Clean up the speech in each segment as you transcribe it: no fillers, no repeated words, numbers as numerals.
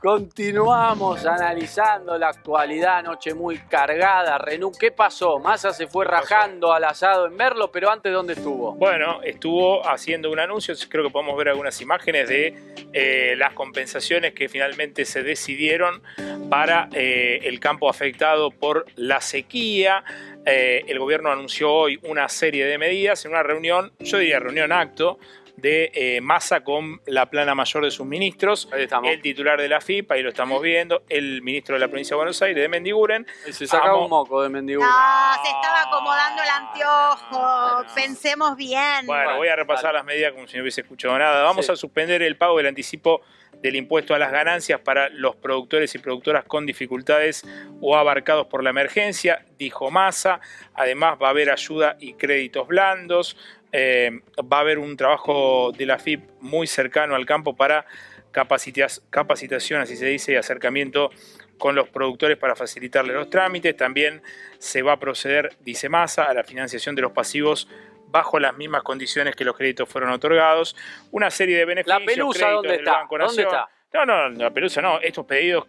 Continuamos analizando la actualidad, noche muy cargada. Renú, ¿qué pasó? Massa se fue rajando al asado en Merlo, pero antes, ¿dónde estuvo? Bueno, estuvo haciendo un anuncio, creo que podemos ver algunas imágenes de las compensaciones que finalmente se decidieron para el campo afectado por la sequía. El gobierno anunció hoy una serie de medidas en una reunión, yo diría reunión acto, de Massa con la plana mayor de sus ministros, el titular de la FIP, ahí lo estamos viendo, el ministro de la provincia de Buenos Aires, de Mendiguren. Se sacaba un moco de Mendiguren. No, se estaba acomodando el anteojo, pensemos bien. Bueno, voy a repasar las medidas como si no hubiese escuchado nada. Vamos a suspender el pago del anticipo del impuesto a las ganancias para los productores y productoras con dificultades o abarcados por la emergencia, dijo Massa. Además va a haber ayuda y créditos blandos. Va a haber un trabajo de la FIP muy cercano al campo para capacitación, así se dice, y acercamiento con los productores para facilitarles los trámites. También se va a proceder, dice Massa, a la financiación de los pasivos bajo las mismas condiciones que los créditos fueron otorgados. Una serie de beneficios. ¿La Pelusa dónde está? ¿Dónde está? No, la Pelusa no. Estos pedidos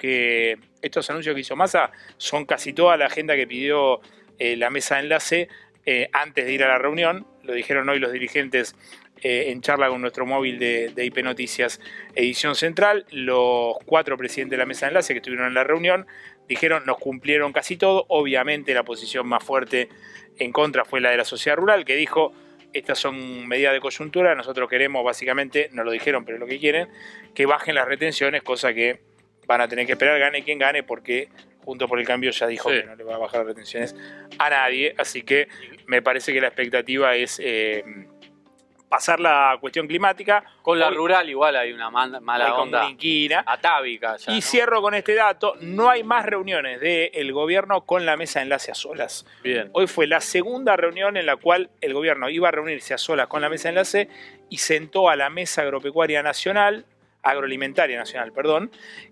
estos anuncios que hizo Massa son casi toda la agenda que pidió la mesa de enlace antes de ir a la reunión. Lo dijeron hoy los dirigentes en charla con nuestro móvil de IP Noticias Edición Central. Los 4 presidentes de la mesa de enlace que estuvieron en la reunión dijeron nos cumplieron casi todo. Obviamente la posición más fuerte en contra fue la de la sociedad rural, que dijo estas son medidas de coyuntura, nosotros queremos básicamente, no lo dijeron pero es lo que quieren, que bajen las retenciones, cosa que van a tener que esperar, gane quien gane, porque Juntos por el Cambio ya dijo que no le va a bajar las retenciones a nadie, así que me parece que la expectativa es pasar la cuestión climática. Con la rural igual hay una mala onda atávica. Ya, y cierro con este dato, no hay más reuniones del gobierno con la mesa de enlace a solas. Bien. Hoy fue la segunda reunión en la cual el gobierno iba a reunirse a solas con la mesa de enlace y sentó a la Mesa Agroalimentaria Nacional,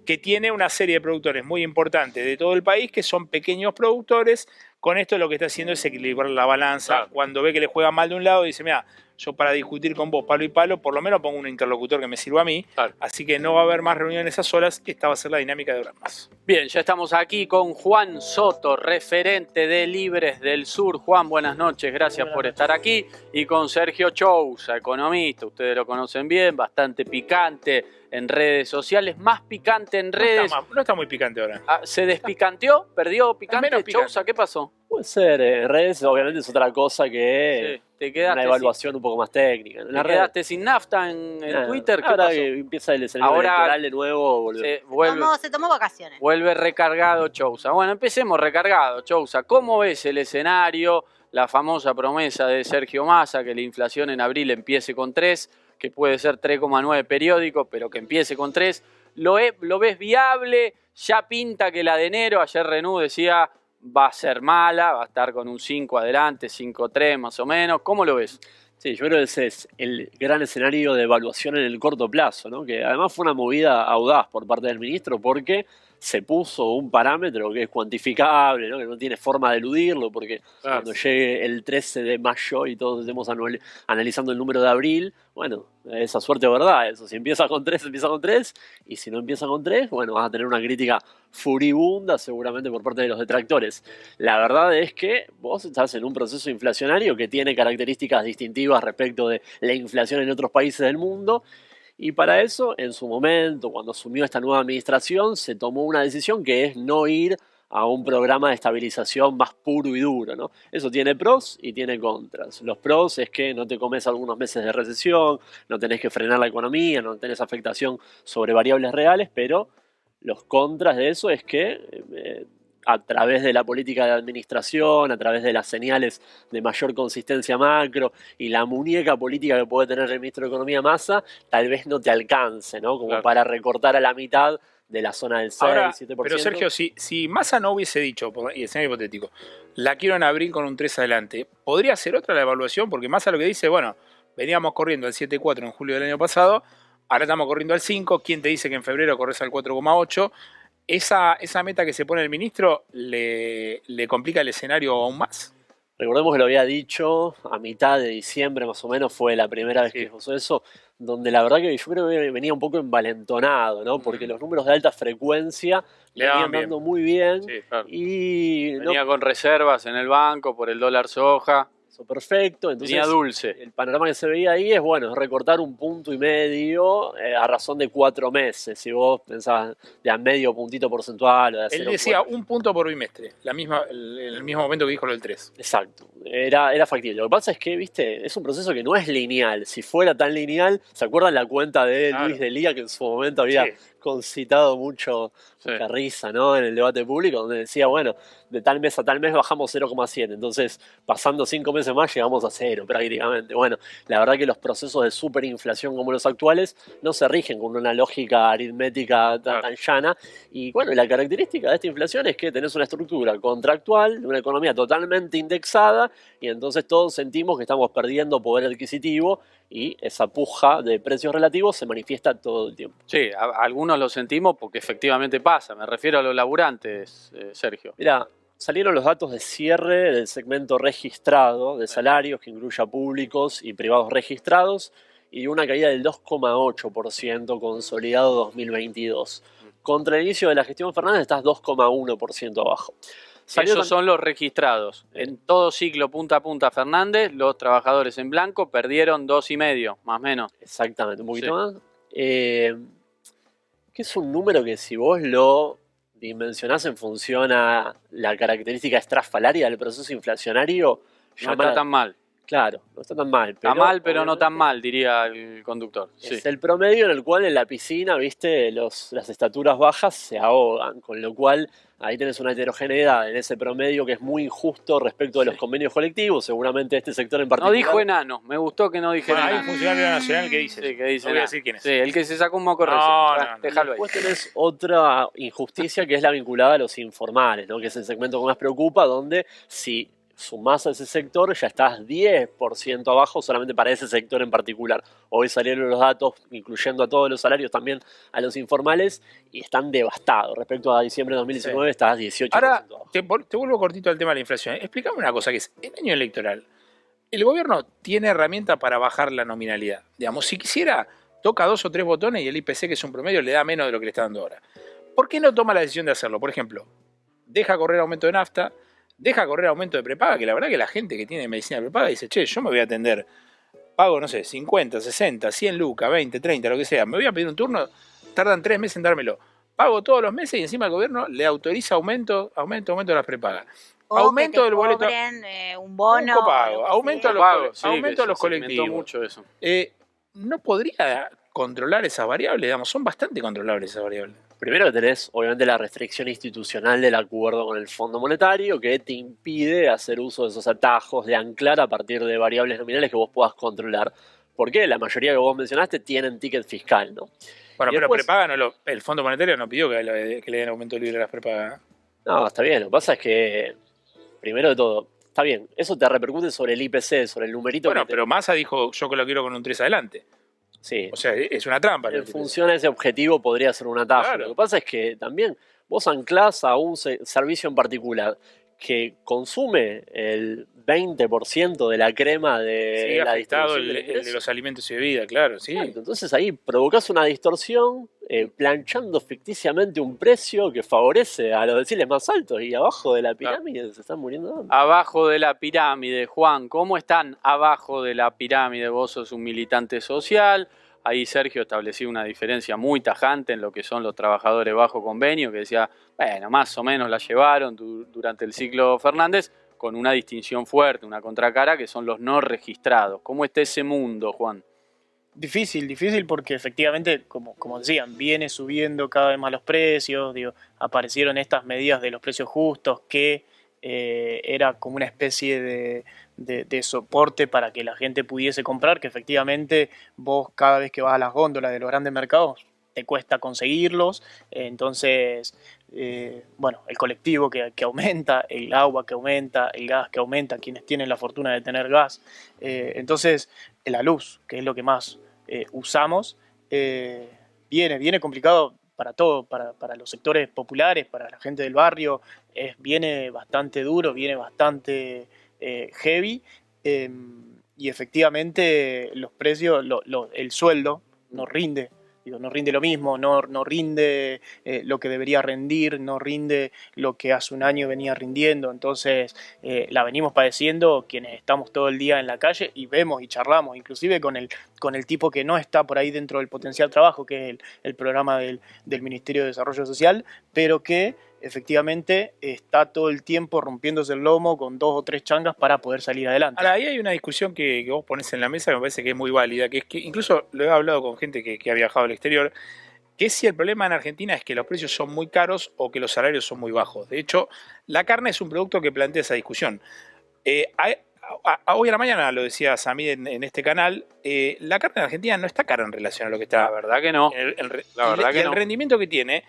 que tiene una serie de productores muy importantes de todo el país que son pequeños productores. Con esto lo que está haciendo es equilibrar la balanza. Claro. Cuando ve que le juega mal de un lado, dice, mira, yo para discutir con vos palo y palo, por lo menos pongo un interlocutor que me sirva a mí. Claro. Así que no va a haber más reuniones a solas, esta va a ser la dinámica de horas más. Bien, ya estamos aquí con Juan Soto, referente de Libres del Sur. Juan, buenas noches, gracias por estar aquí. Y con Sergio Chousa, economista, ustedes lo conocen bien, bastante picante en redes sociales, más picante en redes. No está muy picante ahora. ¿Se despicanteó? ¿Perdió picante? Chousa, ¿qué pasó? Puede ser, redes obviamente es otra cosa que una evaluación un poco más técnica. ¿Te quedaste sin nafta en Twitter? ¿Qué pasó? Que empieza el escenario electoral de nuevo. Se tomó vacaciones. Vuelve recargado Chousa. Bueno, empecemos recargado, Chousa. ¿Cómo ves el escenario? La famosa promesa de Sergio Massa, que la inflación en abril empiece con 3, que puede ser 3,9 periódico, pero que empiece con 3. ¿Lo ves viable? Ya pinta que la de enero, ayer Renú decía, va a ser mala, va a estar con un 5 adelante, 5,3 más o menos. ¿Cómo lo ves? Sí, yo creo que ese es el gran escenario de evaluación en el corto plazo, ¿no? Que además fue una movida audaz por parte del ministro porque se puso un parámetro que es cuantificable, ¿no? Que no tiene forma de eludirlo, porque cuando llegue el 13 de mayo y todos estemos analizando el número de abril, bueno, esa suerte es verdad, eso. Si empieza con 3, empieza con 3, y si no empieza con 3, bueno, vas a tener una crítica furibunda seguramente por parte de los detractores. La verdad es que vos estás en un proceso inflacionario que tiene características distintivas respecto de la inflación en otros países del mundo. Y para eso, en su momento, cuando asumió esta nueva administración, se tomó una decisión que es no ir a un programa de estabilización más puro y duro, ¿no? Eso tiene pros y tiene contras. Los pros es que no te comes algunos meses de recesión, no tenés que frenar la economía, no tenés afectación sobre variables reales, pero los contras de eso es que a través de la política de administración, a través de las señales de mayor consistencia macro y la muñeca política que puede tener el ministro de Economía Massa, tal vez no te alcance, ¿no? Como para recortar a la mitad de la zona del 6-7%. Pero Sergio, si Massa no hubiese dicho, y escenario hipotético, la quiero en abril con un 3 adelante, ¿podría ser otra la evaluación? Porque Massa lo que dice, bueno, veníamos corriendo al 7,4 en julio del año pasado, ahora estamos corriendo al 5, ¿quién te dice que en febrero corres al 4,8? Esa meta que se pone el ministro le complica el escenario aún más. Recordemos que lo había dicho a mitad de diciembre más o menos, fue la primera vez que pasó eso, donde la verdad que yo creo que venía un poco envalentonado, ¿no? Porque los números de alta frecuencia Le venían daban bien. dando muy bien Sí, claro. y Venía con reservas en el banco por el dólar soja. perfecto. Entonces, Venía dulce. el panorama que se veía ahí es, bueno, es recortar 1,5 puntos a razón de 4 meses. Si vos pensabas de a medio puntito porcentual o de a Él 0,4. decía 1 punto por bimestre, el mismo momento que dijo lo del 3. Exacto, era factible. Lo que pasa es que, viste, es un proceso que no es lineal. Si fuera tan lineal, ¿se acuerdan la cuenta de Claro. Luis Delía, que en su momento había Sí. concitado mucha risa, ¿no? En el debate público, donde decía, bueno, de tal mes a tal mes bajamos 0,7, entonces pasando 5 meses más llegamos a 0 prácticamente. Bueno, la verdad que los procesos de superinflación como los actuales no se rigen con una lógica aritmética tan llana. Y bueno, la característica de esta inflación es que tenés una estructura contractual de una economía totalmente indexada y entonces todos sentimos que estamos perdiendo poder adquisitivo y esa puja de precios relativos se manifiesta todo el tiempo. Sí, algunos lo sentimos porque efectivamente pasa. Me refiero a los laburantes, Sergio. Mira, salieron los datos de cierre del segmento registrado de salarios que incluye a públicos y privados registrados y una caída del 2,8% consolidado 2022. Contra el inicio de la gestión Fernández estás 2,1% abajo. Esos son los registrados. En todo ciclo punta a punta Fernández, los trabajadores en blanco perdieron 2,5, más o menos. Exactamente, un poquito más. Que es un número que si vos lo dimensionás en función a la característica estrafalaria del proceso inflacionario, No está tan mal. Claro, no está tan mal. Está mal, pero no tan mal, diría el conductor. Es el promedio en el cual en la piscina, viste, las estaturas bajas se ahogan, con lo cual ahí tenés una heterogeneidad en ese promedio que es muy injusto respecto de los convenios colectivos, seguramente este sector en particular. No dijo enano, me gustó que no dijera Bueno, hay un enano. funcionario nacional que dice, Sí, que dice no voy a enano. decir quién es. Sí, el que se sacó un moco recién. No, Déjalo ahí. Después tenés otra injusticia que es la vinculada a los informales, ¿no? Que es el segmento que más preocupa, donde si sumás a ese sector ya estás 10% abajo solamente para ese sector en particular. Hoy salieron los datos, incluyendo a todos los salarios, también a los informales, y están devastados. Respecto a diciembre de 2019 estás 18% Ahora, abajo. te vuelvo cortito al tema de la inflación. Explícame una cosa, que es, en año electoral, el gobierno tiene herramientas para bajar la nominalidad. Digamos, si quisiera, toca 2 o 3 botones y el IPC, que es un promedio, le da menos de lo que le está dando ahora. ¿Por qué no toma la decisión de hacerlo? Por ejemplo, deja correr aumento de nafta, deja correr aumento de prepaga, que la verdad que la gente que tiene medicina prepaga dice, che, yo me voy a atender, pago, no sé, 50, 60, 100 lucas, 20, 30, lo que sea, me voy a pedir un turno, tardan 3 meses en dármelo. Pago todos los meses y encima el gobierno le autoriza aumento de las prepagas. O Aumento que te del boleto. cobren, un bono. Un copago, o lo que aumento sea. a los Pago, sí, aumento a que los se segmentó colectivos. mucho eso. ¿No podría controlar esas variables? Digamos, son bastante controlables esas variables. Primero que tenés, obviamente, la restricción institucional del acuerdo con el Fondo Monetario que te impide hacer uso de esos atajos de anclar a partir de variables nominales que vos puedas controlar. Porque la mayoría que vos mencionaste tienen ticket fiscal, ¿no? Bueno, Y pero después- prepaga el Fondo Monetario no pidió que le den aumento libre a las prepagas. No, está bien. Lo que pasa es que, primero de todo, está bien, eso te repercute sobre el IPC, sobre el numerito. Bueno, que te- pero Massa dijo, yo que lo quiero con un 3 adelante. Sí, O sea, es una trampa. en función a ese objetivo podría ser un atajo. Claro. Lo que pasa es que también vos anclás a un servicio en particular que consume el 20% de la crema de Sí, la afectado distribución del el de ingreso. los alimentos y bebidas, claro, sí. Exacto, entonces ahí provocás una distorsión planchando ficticiamente un precio que favorece a los deciles más altos y abajo de la pirámide se están muriendo de hambre. Abajo de la pirámide, Juan, ¿cómo están abajo de la pirámide? Vos sos un militante social. Ahí Sergio estableció una diferencia muy tajante en lo que son los trabajadores bajo convenio, que decía, bueno, más o menos la llevaron durante el ciclo Fernández, con una distinción fuerte, una contracara, que son los no registrados. ¿Cómo está ese mundo, Juan? Difícil porque efectivamente, como decían, viene subiendo cada vez más los precios, digo, aparecieron estas medidas de los precios justos que era como una especie de soporte para que la gente pudiese comprar, que efectivamente vos cada vez que vas a las góndolas de los grandes mercados te cuesta conseguirlos, entonces, bueno, el colectivo que aumenta, el agua que aumenta, el gas que aumenta, quienes tienen la fortuna de tener gas, entonces la luz, que es lo que más usamos, viene complicado para todo, para los sectores populares, para la gente del barrio, viene bastante duro, viene bastante heavy, y efectivamente los precios, el sueldo no rinde. No rinde lo mismo, no rinde lo que debería rendir, no rinde lo que hace un año venía rindiendo. Entonces la venimos padeciendo quienes estamos todo el día en la calle y vemos y charlamos, inclusive con el tipo que no está por ahí dentro del potencial trabajo, que es el programa del Ministerio de Desarrollo Social, pero que efectivamente está todo el tiempo rompiéndose el lomo con 2 o 3 changas para poder salir adelante. Ahora, ahí hay una discusión que vos pones en la mesa que me parece que es muy válida, que es que incluso lo he hablado con gente que ha viajado al exterior, que es si el problema en Argentina es que los precios son muy caros o que los salarios son muy bajos. De hecho, la carne es un producto que plantea esa discusión. Hoy a la mañana lo decía Samir en este canal, la carne en Argentina no está cara en relación a lo que está. La verdad que no. El rendimiento que tiene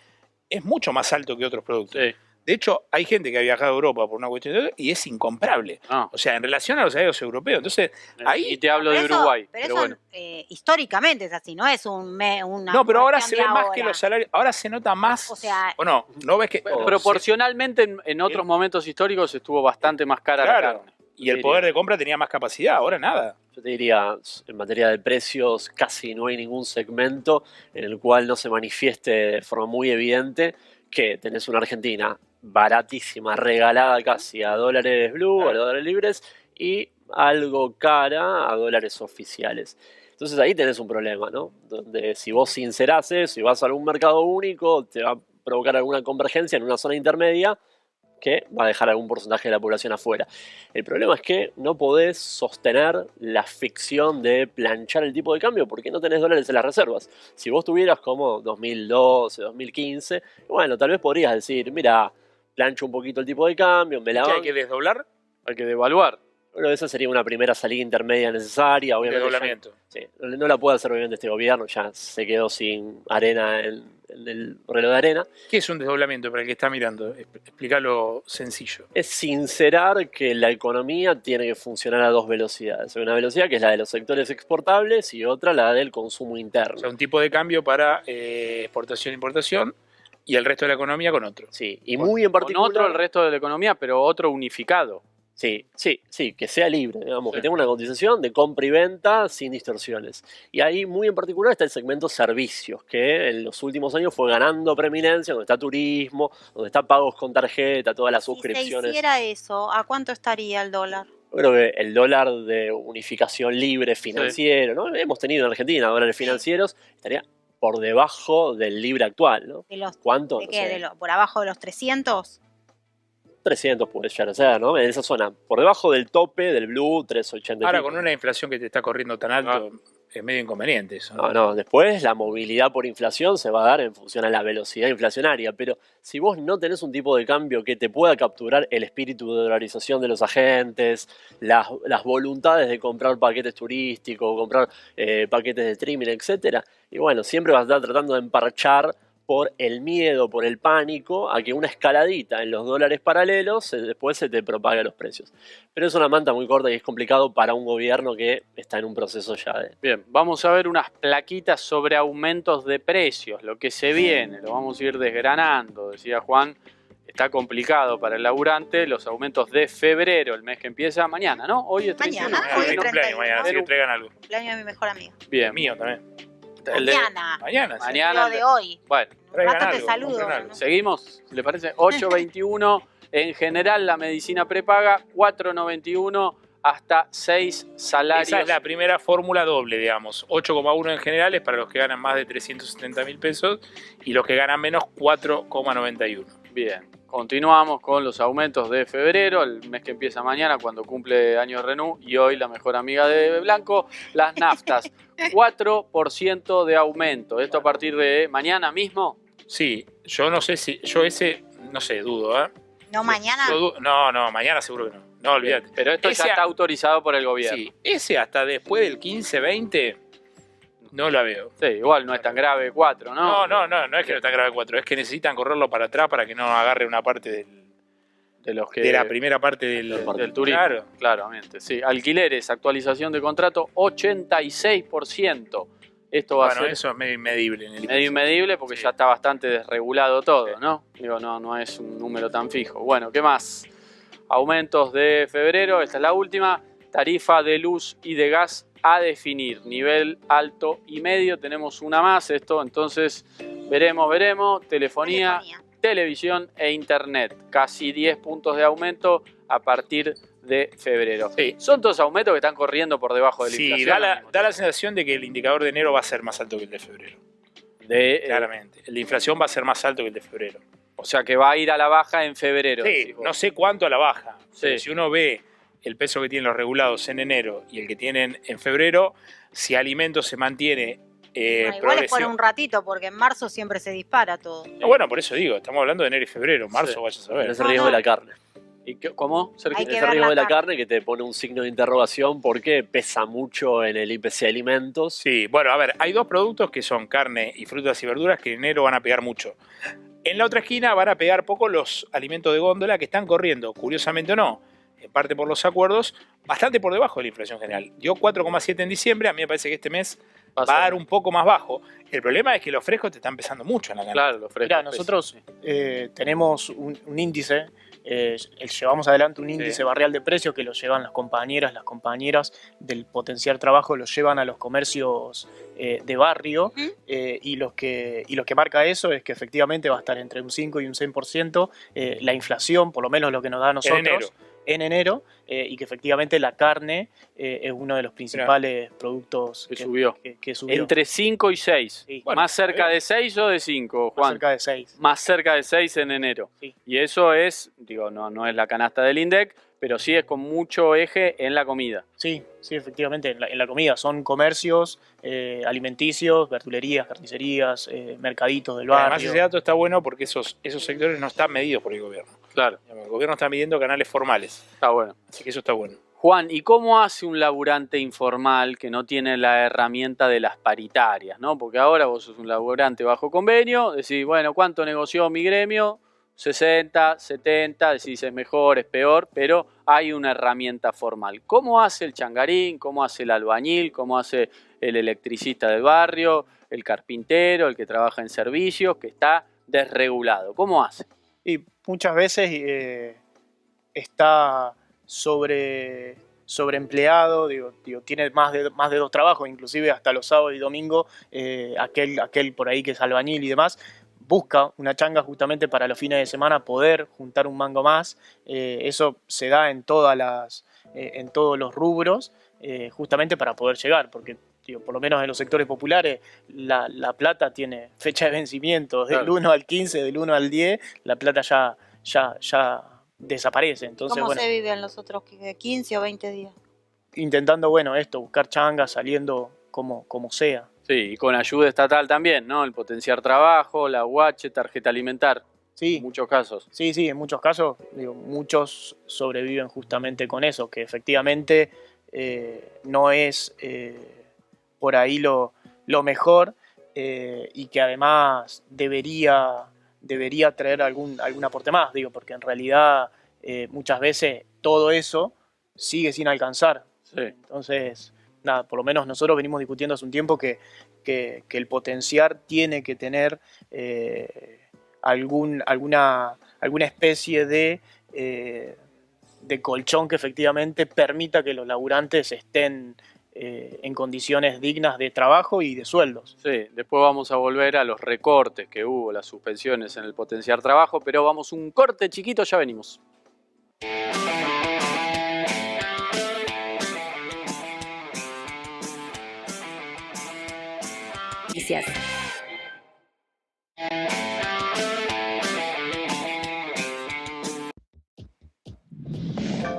es mucho más alto que otros productos. Sí. De hecho, hay gente que ha viajado a Europa por una cuestión de y es incomparable. No. O sea, en relación a los salarios europeos. Entonces, ahí... Y te hablo de Uruguay. Pero bueno. históricamente es así, no es una No, pero ahora cuestión se ve de más ahora. que los salarios. Ahora se nota más. O sea, ¿O no? ¿No ves que...? Proporcionalmente en otros momentos históricos estuvo bastante más cara la Claro. carne. Y el poder de compra tenía más capacidad. Ahora nada. Yo te diría, en materia de precios, casi no hay ningún segmento en el cual no se manifieste de forma muy evidente que tenés una Argentina baratísima, regalada casi a dólares blue, a dólares libres, y algo cara a dólares oficiales. Entonces ahí tenés un problema, ¿no? Donde si vos sincerás eso y vas a algún mercado único, te va a provocar alguna convergencia en una zona intermedia que va a dejar algún porcentaje de la población afuera. El problema es que no podés sostener la ficción de planchar el tipo de cambio porque no tenés dólares en las reservas. Si vos tuvieras como 2012, 2015, bueno, tal vez podrías decir, mira, plancho un poquito el tipo de cambio, me la ¿Qué hay banco. que desdoblar? Hay que devaluar. Bueno, esa sería una primera salida intermedia necesaria. Obviamente Desdoblamiento. sí, no la puede hacer obviamente este gobierno, ya se quedó sin arena en el reloj de arena. ¿Qué es un desdoblamiento para el que está mirando? Explícalo sencillo. Es sincerar que la economía tiene que funcionar a 2 velocidades. Una velocidad que es la de los sectores exportables y otra la del consumo O interno. sea, un tipo de cambio para exportación e importación y el resto de la economía con otro. Sí, y muy en Con particular... otro el resto de la economía, pero otro unificado. Sí, que sea libre, digamos, Sí. que tenga una cotización de compra y venta sin distorsiones. Y ahí muy en particular está el segmento servicios, que en los últimos años fue ganando preeminencia, donde está turismo, donde está pagos con tarjeta, todas las si se suscripciones. hiciera eso, ¿a cuánto estaría el dólar? Yo creo que el dólar de unificación libre financiero, ¿no? Hemos tenido en Argentina dólares financieros, estaría por debajo del libre actual, ¿no? ¿De los, ¿Cuánto? de No qué? sé. ¿Por abajo de los 300? 300 puede llegar a ser, ¿no? En esa zona, por debajo del tope del blue, 380. Ahora, con una inflación que te está corriendo tan alto, es medio inconveniente eso. No, después la movilidad por inflación se va a dar en función a la velocidad inflacionaria, pero si vos no tenés un tipo de cambio que te pueda capturar el espíritu de dolarización de los agentes, las voluntades de comprar paquetes turísticos, comprar paquetes de streaming, etcétera, y bueno, siempre vas a estar tratando de emparchar por el miedo, por el pánico, a que una escaladita en los dólares paralelos después se te propague los precios. Pero es una manta muy corta y es complicado para un gobierno que está en un proceso ya de... Bien, vamos a ver unas plaquitas sobre aumentos de precios, lo que se viene, lo vamos a ir desgranando, decía Juan. Está complicado para el laburante, los aumentos de febrero, el mes que empieza mañana, ¿no? Hoy es 31. Mañana, Hoy hoy es es mi cumpleaños 31. mañana, así que traigan algo. Cumpleaños de mi mejor amiga. Bien, Mío también. el de- Mañana. Mañana. sí. Mañana. Lo de hoy. Bueno, Un Traigan rato te algo, saludo. compren algo. ¿no? seguimos, ¿le parece? 8.21 en general la medicina prepaga, 4.91 hasta 6 salarios. Esa es la primera fórmula doble, digamos. 8,1 en general es para los que ganan más de 370.000 pesos y los que ganan menos 4,91. Bien, continuamos con los aumentos de febrero, el mes que empieza mañana cuando cumple años Renault y hoy la mejor amiga de Blanco, las naftas, 4% de aumento. ¿Esto a partir de mañana mismo? Sí, yo no sé si... Yo ese... No sé, dudo, ¿eh? No mañana. No, mañana seguro que no. No, olvídate. Pero esto Ese ya está autorizado por el gobierno. Sí, ese hasta después del 15-20 no la veo. Sí, igual no es tan grave 4, ¿no? No es que no está grave 4, es que necesitan correrlo para atrás para que no agarre una parte De los que... de la primera parte del del turismo. Claro. Claramente, sí. Alquileres, actualización de contrato, 86%. Esto va a Bueno, ser eso es medio inmedible en el medio inmedible porque Sí. ya está bastante desregulado todo, Sí. ¿no? Digo, no es un número tan fijo. Bueno, ¿qué más? aumentos de febrero, esta es la última, tarifa de luz y de gas a definir, nivel alto y medio, tenemos una más, esto entonces veremos, telefonía, televisión e internet, casi 10 puntos de aumento a partir de febrero. Sí. Son todos aumentos que están corriendo por debajo de la Sí, inflación. da la sensación de que el indicador de enero va a ser más alto que el de febrero. Claramente. El de inflación va a ser más alto que el de febrero. O sea que va a ir a la baja en febrero. Sí, no sé cuánto a la baja. Sí. Pero si uno ve el peso que tienen los regulados en enero y el que tienen en febrero, si alimentos se mantiene igual es por un ratito, porque en marzo siempre se dispara todo. No, bueno, por eso digo, estamos hablando de enero y febrero. Marzo, Sí. vaya a saber. Es el riesgo de la carne. ¿Y cómo? Sergio? Hay que Es ver el riesgo la de la carne. carne que te pone un signo de interrogación porque pesa mucho en el IPC de alimentos. Sí, bueno, a ver, hay dos productos que son carne y frutas y verduras que en enero van a pegar mucho. En la otra esquina van a pegar poco los alimentos de góndola que están corriendo, curiosamente o no, en parte por los acuerdos, bastante por debajo de la inflación general. Dio 4,7 en diciembre, a mí me parece que este mes va a dar un poco más bajo. El problema es que los frescos te están pesando mucho en la canasta. Claro, los frescos. Mirá, nosotros tenemos un índice, llevamos adelante un índice barrial de precios que lo llevan las compañeras del potenciar trabajo lo llevan a los comercios de barrio, y lo que marca eso es que efectivamente va a estar entre un 5 y un 6% la inflación, por lo menos lo que nos da a nosotros. En enero, y que efectivamente la carne es uno de los principales productos que subió. Que subió. Entre 5 y 6. Sí. Bueno, ¿Más cerca de 6 o de 5, Juan? Cerca de 6. Más cerca de 6 en enero. Sí. Y eso es, digo, no es la canasta del INDEC, pero sí es con mucho eje en la comida. Sí, efectivamente, en la comida. Son comercios alimenticios, verdulerías, carnicerías, mercaditos del barrio. Además, ese dato está bueno porque esos sectores no están medidos por el gobierno. Claro, El gobierno está midiendo canales formales, está bueno. así que eso está bueno. Juan, ¿y cómo hace un laburante informal que no tiene la herramienta de las paritarias, ¿no? Porque ahora vos sos un laburante bajo convenio, decís, bueno, ¿cuánto negoció mi gremio? 60, 70, decís es mejor, es peor, pero hay una herramienta formal. ¿Cómo hace el changarín? ¿Cómo hace el albañil? ¿Cómo hace el electricista del barrio? ¿El carpintero? ¿El que trabaja en servicios? Que está desregulado. ¿Cómo hace? Y muchas veces está sobreempleado, digo, tiene más de 2 trabajos, inclusive hasta los sábados y domingos, aquel por ahí que es albañil y demás, busca una changa justamente para los fines de semana poder juntar un mango más. Eso se da en todos los rubros, justamente para poder llegar, porque por lo menos en los sectores populares la plata tiene fecha de vencimiento del 1 al 15, del 1 al 10, la plata ya desaparece. Entonces, ¿Cómo bueno, se vive en los otros 15 o 20 días? intentando, buscar changas, saliendo como sea. Sí, y con ayuda estatal también, ¿no? El potenciar trabajo, la UH, tarjeta alimentar, Sí, en muchos casos. sí, en muchos casos, muchos sobreviven justamente con eso, que efectivamente no es por ahí lo mejor, y que además debería traer algún aporte más, porque en realidad muchas veces todo eso sigue sin alcanzar. Sí. Entonces, nada, por lo menos nosotros venimos discutiendo hace un tiempo que el potenciar tiene que tener alguna especie de colchón que efectivamente permita que los laburantes estén en condiciones dignas de trabajo y de sueldos. Sí, después vamos a volver a los recortes que hubo, las suspensiones en el potenciar trabajo, pero vamos un corte chiquito, ya venimos. Noticias.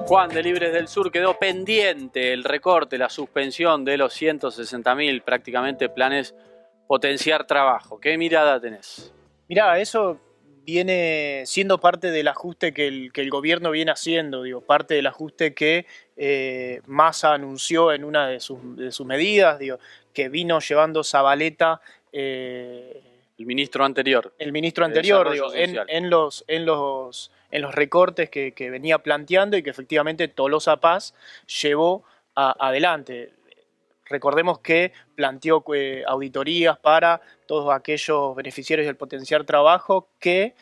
Juan de Libres del Sur quedó pendiente el recorte, la suspensión de los 160.000 prácticamente planes potenciar trabajo. ¿Qué mirada tenés? Mirá, eso viene siendo parte del ajuste que el gobierno viene haciendo, parte del ajuste que Massa anunció en una de sus medidas, que vino llevando Zabaleta, El ministro anterior. el ministro De anterior, Desarrollo en los recortes que venía planteando y que efectivamente Tolosa Paz llevó adelante. Recordemos que planteó auditorías para todos aquellos beneficiarios del potenciar trabajo que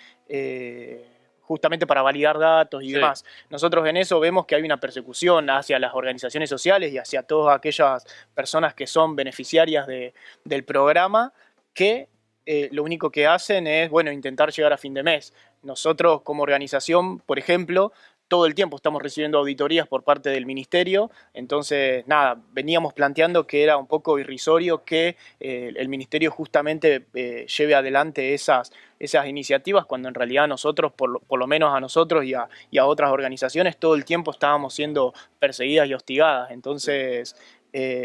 justamente para validar datos y Sí. demás. Nosotros en eso vemos que hay una persecución hacia las organizaciones sociales y hacia todas aquellas personas que son beneficiarias del programa, que lo único que hacen es, bueno, intentar llegar a fin de mes. Nosotros como organización, por ejemplo, todo el tiempo estamos recibiendo auditorías por parte del ministerio, entonces nada, veníamos planteando que era un poco irrisorio que el ministerio justamente lleve adelante esas iniciativas, cuando en realidad nosotros, por lo menos a nosotros y a otras organizaciones, todo el tiempo estábamos siendo perseguidas y hostigadas. Entonces,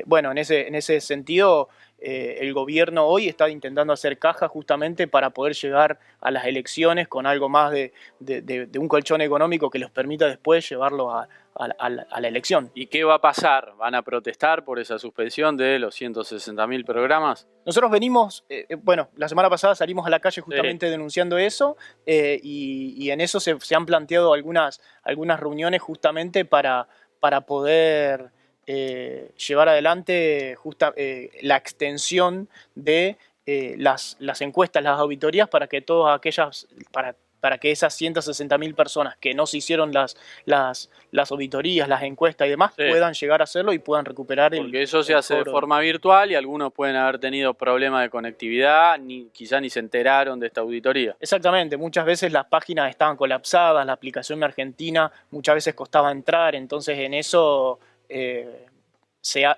bueno, en ese sentido, el gobierno hoy está intentando hacer caja justamente para poder llegar a las elecciones con algo más de un colchón económico que los permita después llevarlo a la elección. ¿Y qué va a pasar? ¿Van a protestar por esa suspensión de los 160.000 programas? Nosotros venimos, bueno, la semana pasada salimos a la calle justamente denunciando eso, y en eso se han planteado algunas reuniones justamente para poder llevar adelante la extensión de las encuestas, las auditorías, para que todas aquellas, para que esas 160.000 personas que no se hicieron las auditorías, las encuestas y demás, puedan llegar a hacerlo y puedan recuperar Porque eso se hace de forma virtual y algunos pueden haber tenido problemas de conectividad, quizá ni se enteraron de esta auditoría. Exactamente, muchas veces las páginas estaban colapsadas, la aplicación de Argentina muchas veces costaba entrar, entonces en eso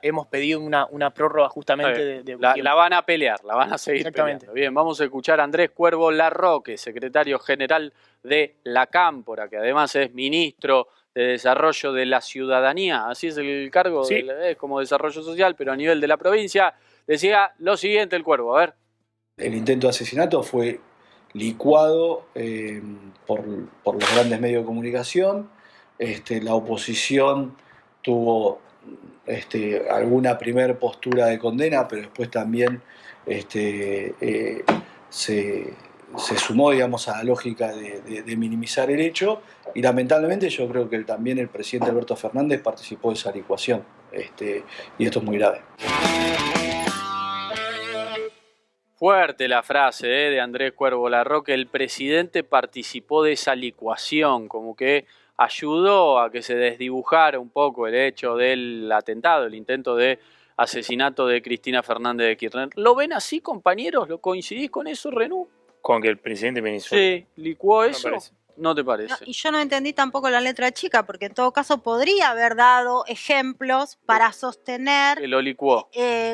hemos pedido una prórroga justamente de la van a pelear, la van a seguir peleando. Bien, vamos a escuchar a Andrés Cuervo Larroque, secretario general de la Cámpora, que además es ministro de Desarrollo de la Ciudadanía, así es el cargo, Sí. Es como desarrollo social, pero a nivel de la provincia. Decía lo siguiente el Cuervo, a ver. El intento de asesinato fue licuado por los grandes medios de comunicación. La oposición tuvo alguna primer postura de condena, pero después también se sumó, digamos, a la lógica de minimizar el hecho, y lamentablemente yo creo que también el presidente Alberto Fernández participó de esa licuación, y esto es muy grave. Fuerte la frase de Andrés Cuervo Larroque, el presidente participó de esa licuación, como que ayudó a que se desdibujara un poco el hecho del atentado, el intento de asesinato de Cristina Fernández de Kirchner. ¿Lo ven así, compañeros? ¿Lo coincidís con eso, Renú? Con que el presidente Venezuela. Sí, licuó No eso. parece. ¿No te parece? No, y yo no entendí tampoco la letra chica, porque en todo caso podría haber dado ejemplos para sostener Que lo licuó.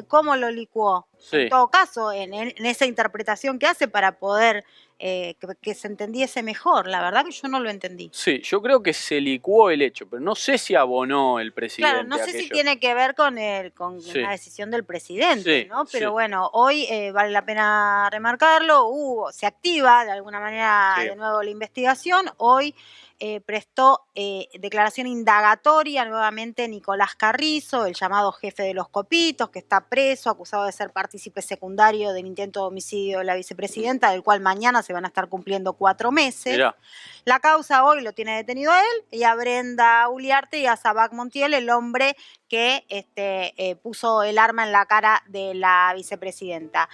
cómo lo licuó. Sí. En todo caso, en esa interpretación que hace para poder que se entendiese mejor. La verdad que yo no lo entendí. Sí, yo creo que se licuó el hecho, pero no sé si abonó el presidente. Claro, no sé si aquello. tiene que ver con Sí. una decisión del presidente, Sí, ¿no? Pero sí. bueno, hoy vale la pena remarcarlo, se activa de alguna manera Sí. de nuevo la investigación. Hoy prestó declaración indagatoria nuevamente Nicolás Carrizo, el llamado jefe de los Copitos, que está preso, acusado de ser partícipe secundario del intento de homicidio de la vicepresidenta, del cual mañana se van a estar cumpliendo 4 meses. Mirá. La causa hoy lo tiene detenido a él y a Brenda Uliarte y a Sabac Montiel, el hombre que puso el arma en la cara de la vicepresidenta.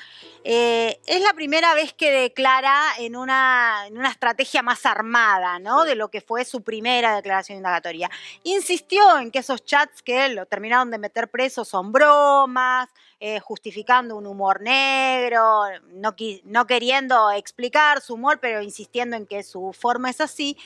Es la primera vez que declara en una estrategia más armada, ¿no? De lo que fue su primera declaración indagatoria. Insistió en que esos chats que lo terminaron de meter preso son bromas, justificando un humor negro, no queriendo explicar su humor, pero insistiendo en que su forma es así.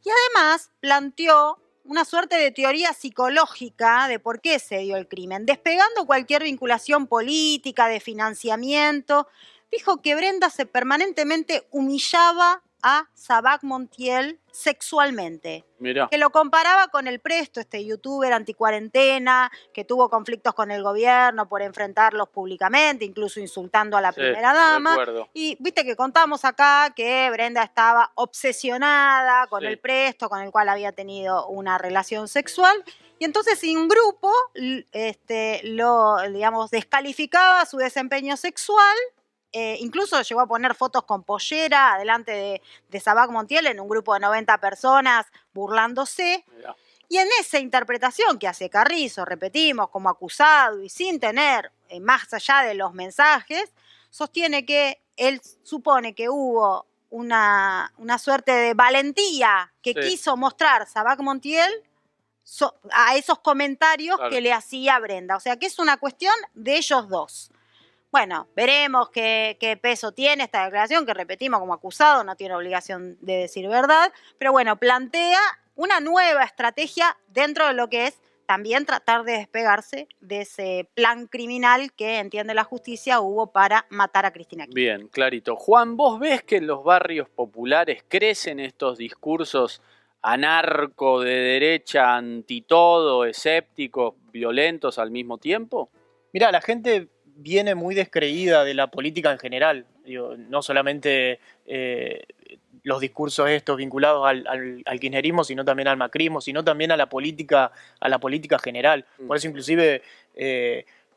Y además planteó una suerte de teoría psicológica de por qué se dio el crimen, despegando cualquier vinculación política, de financiamiento. Dijo que Brenda se permanentemente humillaba a Sabac Montiel sexualmente. Mirá. Que lo comparaba con el Presto, este youtuber anticuarentena, que tuvo conflictos con el gobierno por enfrentarlos públicamente, incluso insultando a la primera dama. Recuerdo. Y viste que contamos acá que Brenda estaba obsesionada con el Presto, con el cual había tenido una relación sexual. Y entonces un grupo lo, digamos, descalificaba su desempeño sexual. Incluso llegó a poner fotos con pollera adelante de Sabac Montiel en un grupo de 90 personas burlándose. Mirá. Y en esa interpretación que hace Carrizo, repetimos, como acusado y sin tener más allá de los mensajes, sostiene que él supone que hubo una suerte de valentía que Sí. quiso mostrar Sabac Montiel a esos comentarios Claro. que le hacía Brenda. O sea que es una cuestión de ellos dos. Bueno, veremos qué peso tiene esta declaración, que repetimos como acusado, no tiene obligación de decir verdad, pero bueno, plantea una nueva estrategia dentro de lo que es también tratar de despegarse de ese plan criminal que entiende la justicia hubo para matar a Cristina Kirchner. Bien, clarito. Juan, ¿vos ves que en los barrios populares crecen estos discursos anarco de derecha, antitodo, escépticos, violentos al mismo tiempo? Mirá, la gente viene muy descreída de la política en general. Digo, no solamente los discursos estos vinculados al kirchnerismo, sino también al macrismo, sino también a la política general. Por eso inclusive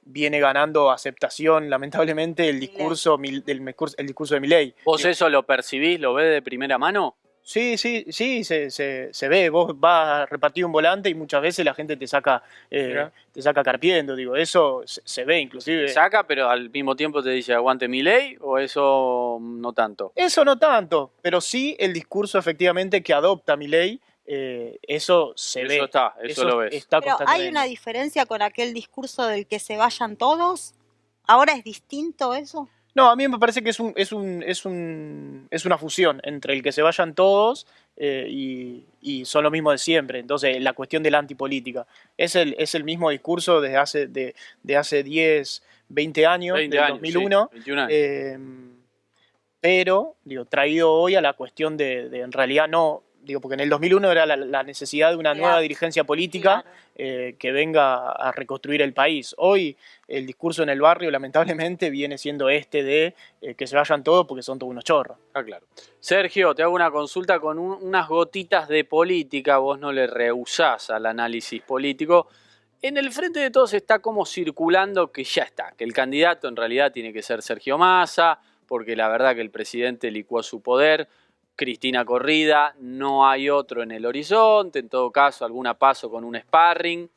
viene ganando aceptación, lamentablemente, el discurso de Milei. ¿Vos eso lo percibís, lo ves de primera mano? Sí, se ve. Vos vas a repartir un volante y muchas veces la gente te saca carpiendo. Digo, eso se ve inclusive. Saca, pero al mismo tiempo te dice aguante Milei, o eso no tanto. Eso no tanto, pero sí el discurso efectivamente que adopta Milei, eso se ve. Eso lo ves. Está Pero hay una diferencia con aquel discurso del que se vayan todos. ¿Ahora es distinto eso? No, a mí me parece que es una fusión entre el que se vayan todos y son lo mismo de siempre. Entonces, la cuestión de la antipolítica. Es el mismo discurso desde hace 10, 20 años, 20 del años, 2001. sí, 21 años. Pero, traído hoy a la cuestión de en realidad no... porque en el 2001 era la necesidad de una nueva dirigencia política que venga a reconstruir el país. Hoy el discurso en el barrio, lamentablemente, viene siendo de que se vayan todos porque son todos unos chorros. Ah, claro. Sergio, te hago una consulta con unas gotitas de política. Vos no le rehusás al análisis político. En el Frente de Todos está como circulando que ya está, que el candidato en realidad tiene que ser Sergio Massa, porque la verdad que el presidente licuó su poder. Cristina corrida, no hay otro en el horizonte, en todo caso alguna paso con un sparring.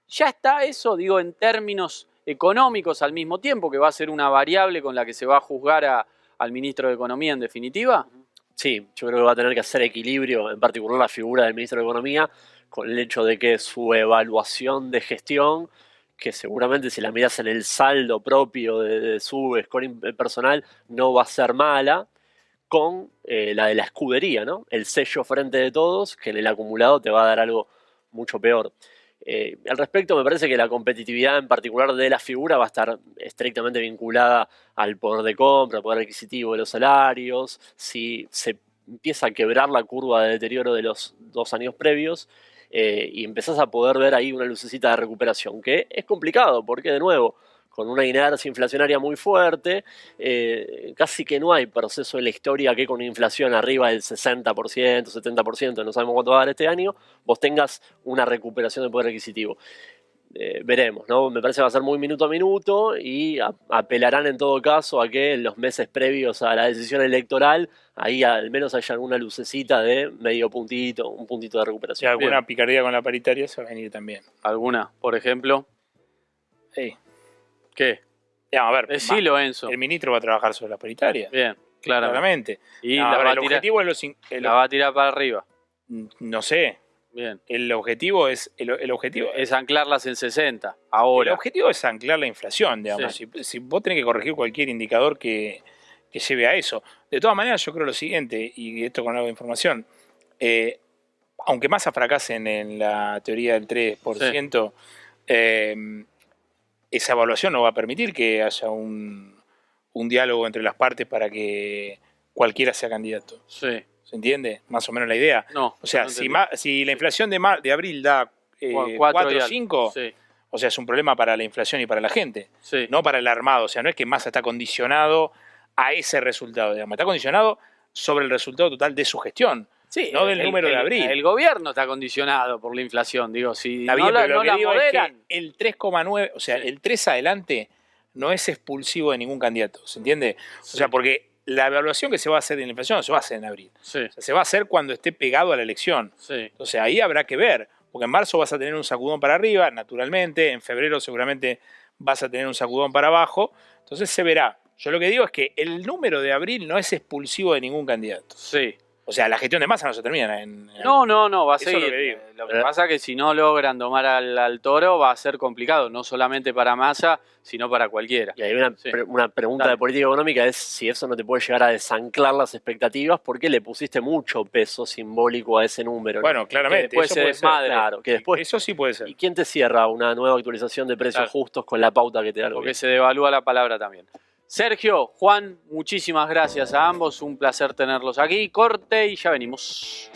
Ya está eso, digo, en términos económicos al mismo tiempo, que va a ser una variable con la que se va a juzgar al ministro de Economía en definitiva. Sí, yo creo que va a tener que hacer equilibrio, en particular la figura del ministro de Economía, con el hecho de que su evaluación de gestión, que seguramente si la miras en el saldo propio de su scoring personal, no va a ser mala, con la de la escudería, ¿no? El sello Frente de Todos, que en el acumulado te va a dar algo mucho peor. Al respecto, me parece que la competitividad en particular de la figura va a estar estrictamente vinculada al poder de compra, al poder adquisitivo de los salarios. Si se empieza a quebrar la curva de deterioro de los 2 años previos y empezás a poder ver ahí una lucecita de recuperación, que es complicado porque, de nuevo, con una inercia inflacionaria muy fuerte, casi que no hay proceso en la historia que con inflación arriba del 60%, 70%, no sabemos cuánto va a dar este año, vos tengas una recuperación del poder adquisitivo. Veremos, ¿no? Me parece que va a ser muy minuto a minuto y apelarán en todo caso a que en los meses previos a la decisión electoral, ahí al menos haya alguna lucecita de medio puntito, un puntito de Si recuperación. alguna picardía con la paritaria se va a venir también. ¿Alguna, por ejemplo? Sí. ¿Qué? Ya, a ver, Decilo, Enzo. el ministro va a trabajar sobre la paritaria. Bien, claramente. Claramente. Y No, la, a ver, va a el tirar, objetivo es la va a tirar para arriba. no sé. Bien. El objetivo es el objetivo Es anclarlas en 60, el ahora. objetivo es anclar la inflación, digamos. Sí. Si vos tenés que corregir cualquier indicador que lleve a eso. De todas maneras, yo creo lo siguiente, y esto con algo de información, aunque Massa fracase en la teoría del 3%, esa evaluación no va a permitir que haya un diálogo entre las partes para que cualquiera sea candidato. Sí. ¿Se entiende? Más o menos la idea. No. O sea, no si la inflación de abril da 4 o 5, Sí, o sea, es un problema para la inflación y para la gente, sí. no para el armado. O sea, no es que Massa está condicionado a ese resultado, digamos. Está condicionado sobre el resultado total de su gestión. Sí, no del número de abril. El gobierno está condicionado por la inflación, digo, si Está bien, no la, pero lo no que la digo moderan. es que el 3,9, o sea, Sí. el 3 adelante no es expulsivo de ningún candidato, ¿se entiende? O sea, porque la evaluación que se va a hacer de la inflación no se va a hacer en abril. Sí, O sea, se va a hacer cuando esté pegado a la elección. sí. Entonces ahí habrá que ver, porque en marzo vas a tener un sacudón para arriba, naturalmente, en febrero seguramente vas a tener un sacudón para abajo, entonces se verá. Yo lo que digo es que el número de abril no es expulsivo de ningún candidato. Sí. O sea, la gestión de Massa no se termina en No, va a Eso es lo seguir. que digo. Lo que pasa es que si no logran domar al toro va a ser complicado, no solamente para Massa, sino para cualquiera. Y hay una, Sí. una pregunta Dale. de política económica es si eso no te puede llegar a desanclar las expectativas porque le pusiste mucho peso simbólico a ese número, ¿no? Bueno, claramente. Que después eso se puede ser. desmadre. Claro, que después... Eso sí puede ser. ¿Y quién te cierra una nueva actualización de precios Claro. justos con la pauta que te da el Porque gobierno? se devalúa la palabra también. Sergio, Juan, muchísimas gracias a ambos, un placer tenerlos aquí. Corte y ya venimos.